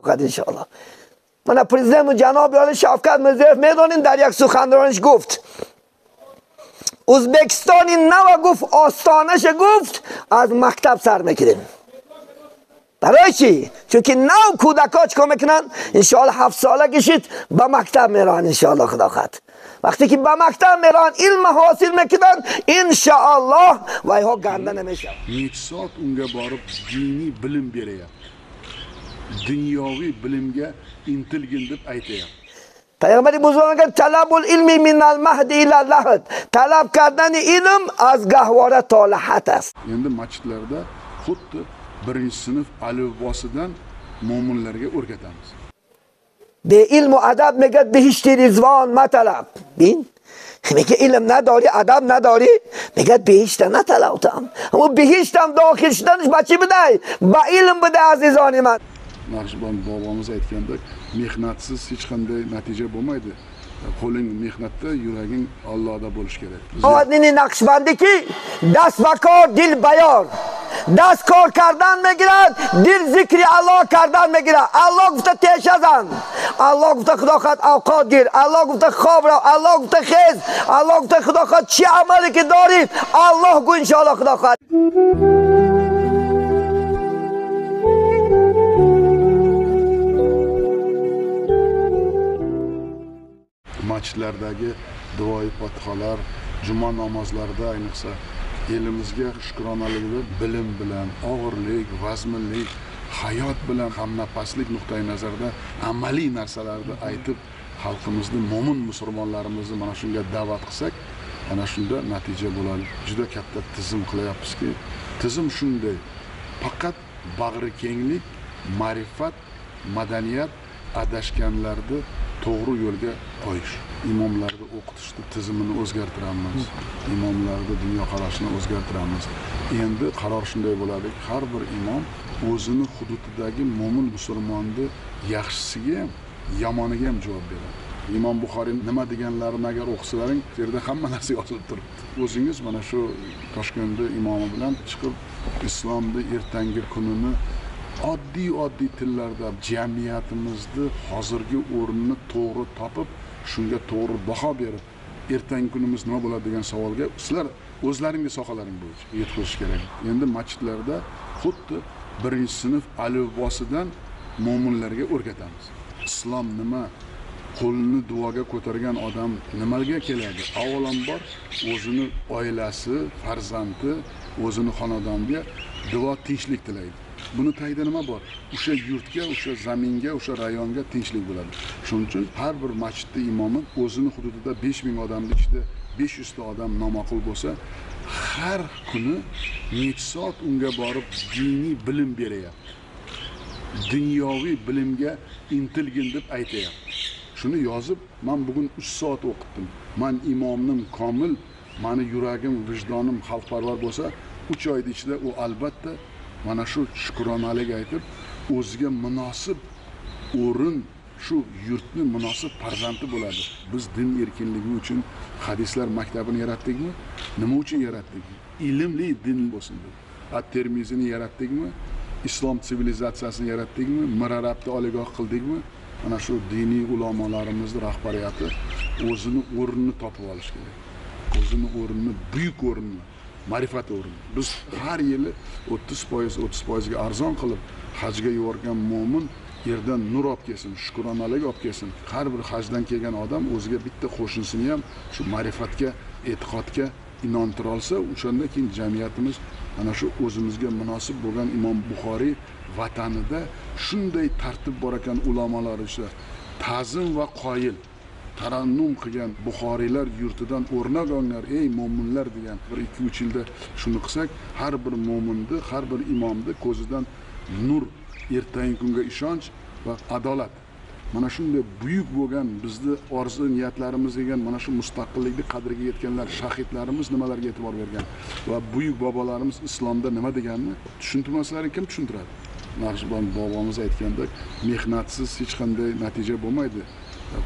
فقط انشاءالله. من پرزیدنت جناب عالی شفقت میرزیوف میدونین در یک سخنرانیش گفت ازبکستانی نو گفت آستانش گفت از مکتب سر میکنیم. برای چی؟ چون که نو کودکا چکا میکنن انشاءالله 7 ساله کشید به مکتب میرن انشاءالله خدا خواهد. وقتی که به مکتب میرن علم حاصل میکنن انشاءالله وایها گنده نمیشن. یک ساعت اونجا borib diniy bilim beryapti. Dunyoviy bilimga intilgin deb aytayapti. پیامبر بزرگ میگه طلب العلم من المهد الى اللحد. طلب کردن علم از گهواره تا لحد است. Endi masjidlarda xuddi 1-sinf alifbosidan mo'minlarga o'rgatamiz. به علم و ادب میگه بهشت رضوان مطلب. ببین میگه علم نداری ادب نداری میگه بهشت نطلبتم. اما بهشتم داخل شدنش با چی بده؟ با علم بده عزیزان من. Naqshband bobomiz aytgandek, mehnatsiz hech qanday natija bo'lmaydi. Qo'ling mehnatda, yuraging Allohda bo'lish kerak. آدینی نقشبندی که دست به کار دل بیار. دست کار کردن میگیرد دل ذکر الله کردن میگیرد. الله گفته تیش ازن. الله گفته خدا خواهد اوقات گیر. الله گفته خواب رو. الله گفته خیز. الله گفته خدا خواهد چی عملی که دارید الله گو انشاءالله خدا خواهد. Masjidlardagi duoyi fotihalar, juma namozlarida ayniqsa elimizga shukronaliklar bilim bilan, og'irlik, vazminlik, hayot bilan hamnafaslik nuqtai nazarda amaliy narsalarni aytib xalqimizni, mo'min musulmonlarimizni mana shunga da'vat qilsak, ana shunda natija bo'ladi. Juda katta tizim qilyapmizki, tizim shunday. Faqat bag'ri kenglik, ma'rifat, madaniyat adashganlarni to'g'ri yo'lga qo'yish. Imomlarni o'qitishni tizimini o'zgartiramiz. Imomlarni dunyoqarashini o'zgartiramiz. Endi qaror shunday bo'ladiki, har bir imom o'zini hududidagi mo'min musulmonni yaxshisiga ham, yomoniga ham javob beradi. Imom Buxoriy nima deganlarini agar o'qisalaring, bu yerda hamma narsa yozilib turibdi. O'zingiz mana shu Toshkentda imomi bilan chiqib islomni ertangi kunini oddiy tillarda jamiyatimizni hozirgi o'rnini to'g'ri topib, shunga to'g'ri baho berib, ertangi kunimiz nima bo'ladi degan savolga sizlar o'zlaringiz sohalaring bo'yicha yetkazish kerak. Endi masjidlarda xuddi 1-sinf alifbosidan mo'minlarga o'rgatamiz. Islom nima? Qo'lini duoga ko'targan odam nimaga keladi? Avvalambor o'zini oilasi, farzandi, o'zini xonadoniga duo tinchlik tilaydi. Buni tagida nima bor? O'sha yurtga, o'sha zaminga, o'sha rayonga tinchlik bo'ladi. Shuning uchun har bir masjidda imomi o'zini hududida 5000 odamning ichida 500 ta odam namaqul bo'lsa, har kuni necha soat unga borib diniy bilim beryapti. Dunyoviy bilimga intilgin deb aytayapti. Shuni yozib, men bugun 3 soat o'qitdim. Men imomnim komil, meni yuragim, vijdonim xalqparvar bo'lsa, 3 oy ichida u albatta mana shu shukronalik aytib, o'ziga munosib o'rin, shu yurtni munosib farzandi bo'ladi. Biz din erkinligi uchun hadislar maktabini yaratdikmi? Nima uchun yaratdik? Ilmli din bo'lsin deb. At-Termizini yaratdikmi? Islom sivilizatsiyasini yaratdikmi? Mirarabni oliygoh qildikmi? Mana shu diniy ulamolarimizni rahbariyati o'zini o'rnini topib olish kerak. O'zini o'rnini, buyuk o'rnini, ma'rifat o'rni. Biz har yili 30% ga arzon qilib hajga yuborgan mo'min yerdan nur olib kelsin, shukronalik olib kelsin. Har bir hajdan kelgan odam o'ziga bitta qo'shnisini ham shu ma'rifatga, e'tiqodga inontira olsa, o'shanda keyin jamiyatimiz ana shu o'zimizga munosib bo'lgan Imom Buxoriy vatanida shunday tartib bor ekan, ulamolar ishlar ta'zim va qoyil tarannum qilgan Buxoriylar yurtidan o'rnak olinglar, ey mo'minlar degan 1-2-3 yilda shuni qilsak, har bir mo'minni, har bir imomni ko'zidan nur, ertangi kunga ishonch va adolat. Mana shunday buyuk bo'lgan bizni orzu niyatlarimiz degan mana shu mustaqillikni qadriga yetganlar, shahidlarimiz nimalarga e'tibor bergan va buyuk bobolarimiz islomda nima deganini tushuntirmaslarni kim tushuntiradi? Naqshband bobomiz aytgandek, mehnatsiz hech qanday natija bo'lmaydi.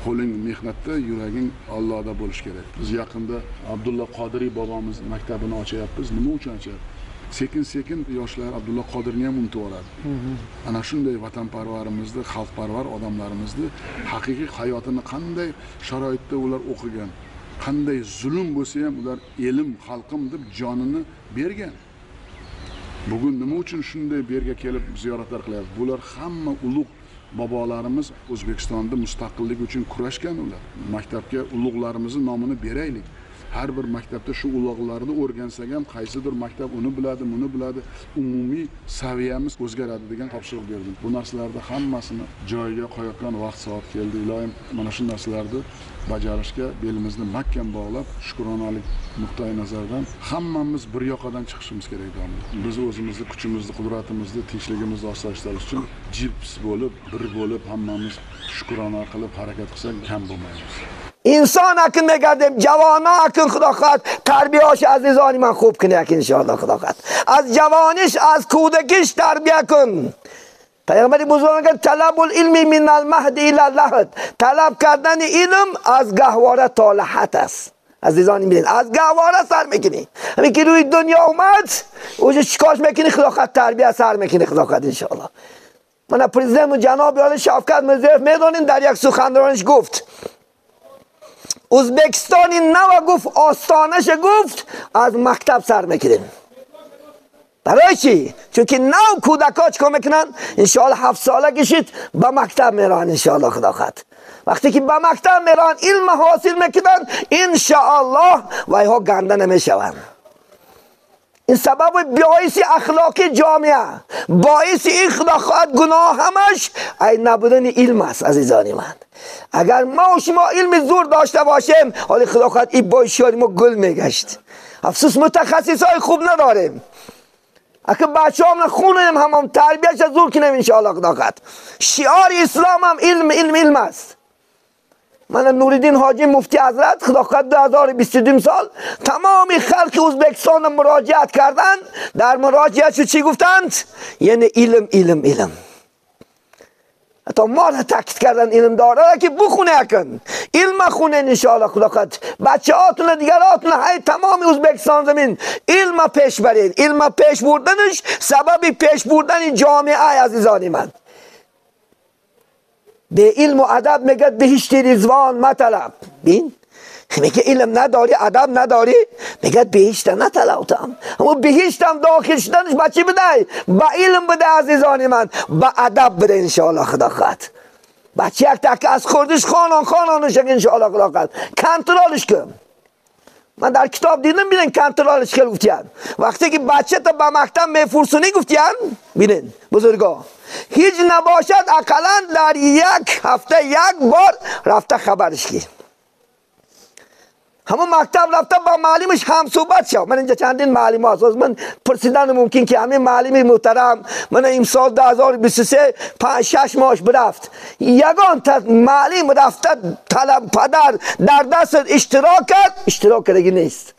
Qo'ling mehnatda, yuraging Allohda bo'lish kerak. Biz yaqinda Abdulla Qodiriy bobomiz maktabini ochyapmiz. Nima uchun ochyapmiz? sekin sekin yoshlar Abdulla Qodirni ham unutib oladi. Ana shunday vatanparvarimizni, xalqparvar odamlarimizni haqiqiy hayotini qanday sharoitda ular o'qigan, qanday zulm bo'lsa ham ular elim, xalqim deb jonini bergan. Bugun nima uchun shunday bu yerga kelib ziyoratlar qilyapti? Bular hamma ulug' bobolarimiz O'zbekistonda mustaqillik uchun kurashgan ular. Maktabga ulug'larimizning nomini beraylik. Har bir maktabda shu ulug'larni o'rgansak ham qaysidir maktab uni biladi, buni biladi, umumiy saviyamiz o'zgaradi degan topshiriq berdim. Bu narsalarda hammasini joyiga qo'yayotgan vaqt soat keldi. Iloyim mana shu narsalarni bajarishga belimizni mahkam bog'lab, shukronalik nuqtai nazardan hammamiz bir yoqadan chiqishimiz kerak domla. Biz o'zimizni kuchimizni, qudratimizni, tinchligimizni osoyishtalash uchun jilps bo'lib, bir bo'lib hammamiz shukrona qilib harakat qilsak kam bo'lmaymiz. انسان اکن میگردیم جوانا اکن خدا خواد تربیهاش عزیزانی من خوب کنه اکن انشاءالله خدا خواد از جوانیش از کودکیش تربیه کن پیغمبر بزرگ طلب العلم من المهد الی اللحد طلب کردن علم از گهواره تا لحد است عزیزانی میدین از گهواره سر میکنی همین که روی دنیا اومد اوجه چیکارش میکنی خدا خواد تربیه سر میکنی خدا خواد انشاءالله من پرزیدنت جناب یاد شفقت مزرف میدونین در یک سخنرانیش گفت ازبکستانی نو گفت آستانش گفت از مکتب سر میکنیم برای چی؟ چون که نو کودکا چکا میکنن انشاءالله 7 ساله کشید به مکتب میرن انشاءالله خدا خواهد وقتی که به مکتب میرن علم حاصل میکنن انشاءالله ویها گنده نمیشون این سبب باعث اخلاقی جامعه باعث این خدا خواهد گناه همش ای نبودن علم است عزیزانی من اگر ما و شما علم زور داشته باشیم حالی خدا خواهد این باعث شدیم ما گل میگشت افسوس متخصص های خوب نداریم اگه بچه هم نخونیم هم تربیتش زور کنیم انشاءالله خدا خواهد شعار اسلام هم علم است من نوریدین حاجی مفتی حضرت خدا خواهد 2022 سال تمام خلق ازبکستان مراجعت کردن در مراجعتش چی گفتند؟ یعنی علم حتی ما را تاکید کردن علم داره که بخونه اکن علم خونه انشاءالله خدا خواهد بچه هاتون دیگراتون های تمام ازبکستان زمین علم پیش برید علم پیش بردنش سبب پیش بردن جامعه عزیزانی من به علم و ادب میگه بهشت رضوان مطلب بین میگه علم نداری ادب نداری میگه بهشت نطلبتم اما بهشتم داخل شدنش با چی بده با علم بده عزیزان من با ادب بده انشاءالله خدا خواهد بچه یک تک از خوردش خانانش انشاءالله خدا خواهد کنترلش کن من در کتاب دیدم ببینن کنترلش که گفتن وقتی که بچه تا به مکتب میفرسونی گفتن ببینن بزرگا هیچ نباشد اقلا در یک هفته یک بار رفته خبرش کی همون مکتب رفته با معلمش هم صحبت شد من اینجا چندین معلم هست من پرسیدن ممکن که همین معلم محترم من امسال 2023 5-6 ماهش برفت یگان معلم رفته طلب پدر در دست اشتراک کردگی نیست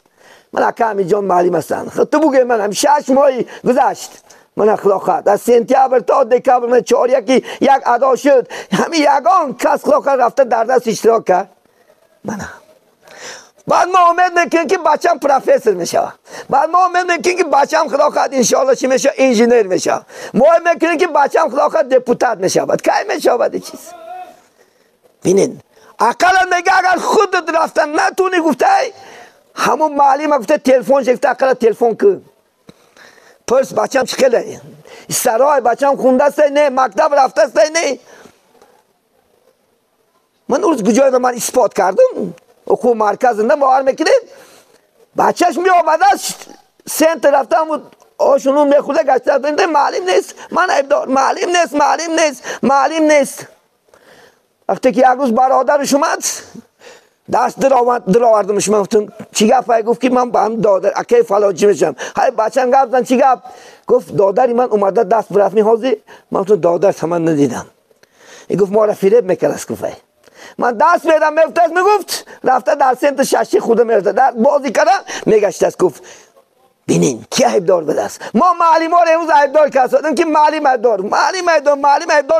من اکامی جان معلم هستن تو بگه من هم 6 ماهی گذشت من اخلاق خواهد از سنتیابر تا دکابر من 4 یک ادا شد همین یگان کس اخلاق رفته در دست اشتراک کرد من بعد ما امید میکنیم که بچم پروفسور میشه بعد ما امید میکنیم که بچم خدا خواهد انشاءالله چی میشه انجینیر میشه ما میکنیم که بچم خدا خواهد دپوتات میشه بعد کی میشه بعد چیز ببینید اقلا میگه اگر خودت رفتن نتونی گفته همون معلم گفته تلفن گفته اقلا تلفن کن پس بچم چی خیلی سرای بچم خونده است نه مکتب رفته است نه من اون کجای من اثبات کردم او مرکزنده باور میکنید بچهش می آمده سنت رفتم آشونون میخوده گشته بینده معلم نیست من ابدار معلم نیست وقتی که یک روز برادرش اومد دست در آوردمش من گفتم چی گفت گفت که من با هم دادر اکی فلاجی میشم های بچم گفتن چی گفت گفت دادری من اومده دست برفت میحاضی من گفتم دادر من ندیدم این گفت ما را فریب میکرد گفت من دست میدم میگفت رفته در سنت ششی خودم میرده در بازی کردن میگشت است گفت بینین کی عیبدار بوده است؟ ما معلم ها رو امروز عیبدار کردیم که معلم عیبدار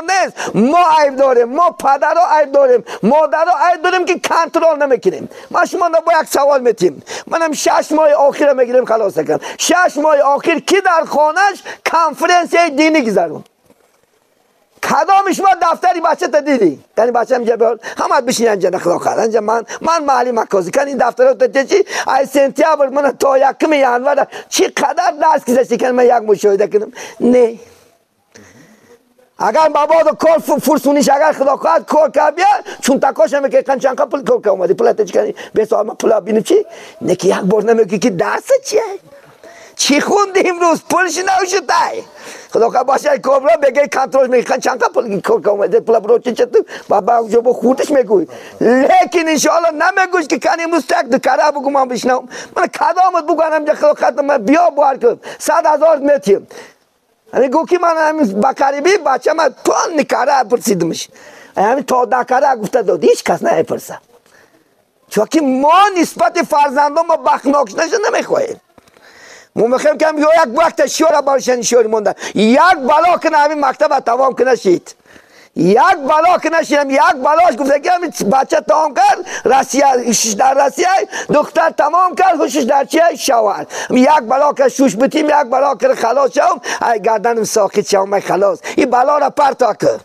نیست. ما عیب داریم، ما پدر ها عیب داریم، مادر ها عیب داریم که کنترل نمیکنیم. ما شما با یک سوال میتیم، منم 6 ماه آخر میگیریم خلاص کنم. 6 ماه آخر کی در خانهش کنفرانس دینی گذرون؟ کدامش ما دفتری بچه تا دیدی؟ یعنی بچه میگه همه بشین اینجا نخدا کرد اینجا من معلم مکازی کن این دفتر رو تا چی ای سنتیابر من تا یکم ینور چی قدر دست کشیدی که من یک مشاهده کنم؟ نه. اگر بابا دو کار فرسونیش اگر خدا کرد کار کرد بیا چون تکاش هم که چند پول کار اومدی پول چی کنی به سال من پول بینم چی نه که یک بار نمیگی که درس چیه چی خوندی امروز پولش نوشته خدا که باشه کبرا بگه کنترل میکنه چند پول کار اومده پول برو چی چطور بابا جو با خودش میگوی لیکن ان شاء الله نمیگوش که کنی امروز تک دکاره بگو من بشنم من کدامت بگم خدا خاطر من بیا بار کن 100,000 متر همین گو که من همین بکریبی بچه من تو نکاره پرسیدمش همین تا دکاره گفته داد هیچ کس نه پرسه چون که ما نسبت فرزندان ما بخناکش نشه نمیخواهیم ما میخوایم که یک وقت شور بارشن شور مونده یک بلا کنه همین مکتب تمام کنه شید یک بلا که نشیم یک بلاش گفته که همین بچه تمام کرد رسیه خوشش در رسیه دختر تمام کرد خوشش در چیه شوهر یک بلا که شوش بتیم یک بلا که خلاص شوم ای گردنم ساکت شوم ای خلاص این بلا را پرتا کن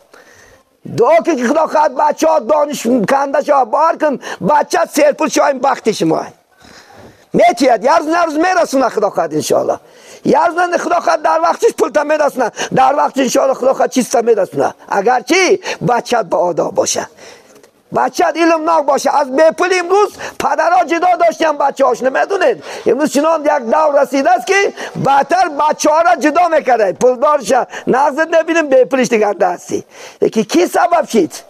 دو که خدا خواهد بچه ها دانش کنده شو بار کن بچه سرپول شو این بخت شما میتید یارز میرسونه خدا خواهد انشاءالله یارز خدا خواهد در وقتش پولتا میرسونه در وقتش انشاءالله خدا خواهد چیستا میرسونه اگر چی بچت با آداب باشه بچت علم ناک باشه از بیپول امروز پدرها جدا داشتیم بچه هاش نمیدونید امروز چنان یک دور رسیده است که بهتر بچه ها را جدا میکرده پولدارش نغزت نبینیم بیپولش دیگر دستی لیکن کی سبب شید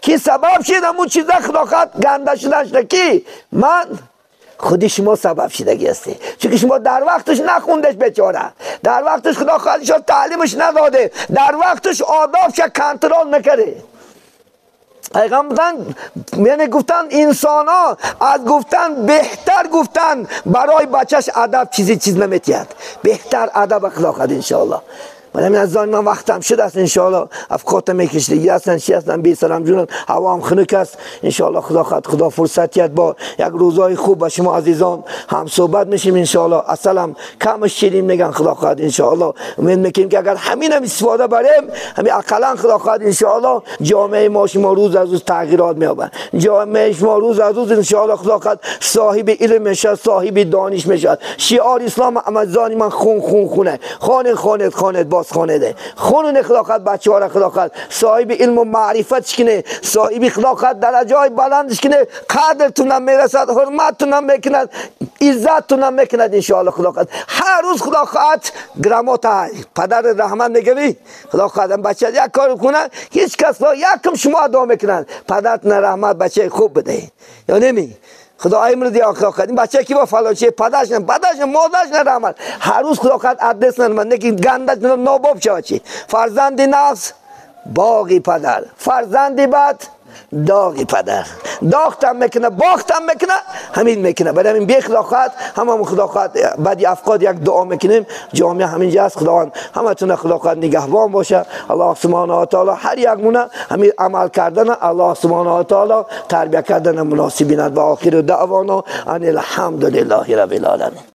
کی سبب شید همون چیزا خدا خواهد گنده شدنش کی من خودی شما سبب شدگی هستی چون شما در وقتش نخوندش بیچاره در وقتش خدا خواهدش تعلیمش نداده در وقتش آدابش کنترل نکرده پیغمبر یعنی گفتن انسان ها از گفتن بهتر گفتن برای بچهش ادب چیز نمیتید بهتر ادب خدا خواهد انشاءالله من از زن من وقتم شد است انشاءالله افکات میکشیدگی هستن چی هستن بی سلام جونم هوا هم خنک است انشاءالله خدا خواهد خدا فرصتیت با یک روزای خوب با شما عزیزان هم صحبت میشیم انشاءالله اصلا کمش شیرین میگن خدا خواهد انشاءالله امید میکنیم که اگر همین هم استفاده بریم همین اقلا خدا خواهد انشاءالله جامعه ما شما روز از روز تغییرات میابن جامعه شما روز از روز انشاءالله خدا خواهد صاحب علم میشه صاحب دانش میشه شعار اسلام امازانی من خونه خانه باز خانه ده خونون خدا خواهد بچه ها را خدا خواهد صاحب علم و معرفت کنه صاحب خدا خواهد درجه های بلندش کنه قدرتون هم میرسد حرمتتون هم میکند عزتتون هم میکند انشاءالله خدا خواهد هر روز خدا خواهد گرامات پدر رحمت میگوی خدا خواهد بچه یک کار کنه هیچ کس را یکم شما ادا میکنند پدرتون رحمت بچه خوب بده یا نمی خدا امر دی آخر خواهد این بچه کی با فلانچه پدرش مادرش نرحمت هر روز خدا خواهد ادرس نمانده که گندش ناباب شود چی فرزند نفس باقی پدر فرزندی بد داغی پدر داختم میکنه باختم میکنه همین میکنه برای همین بی خدا خواهد همه خدا خواهد بعد افقاد یک دعا میکنیم جامعه همینجا است خداوند همتون خدا خواهد نگهبان باشه الله سبحانه و تعالی هر یک مونه همین عمل کردن الله سبحانه و تعالی تربیت کردن مناسبین و آخر دعوانا ان الحمد لله رب العالمین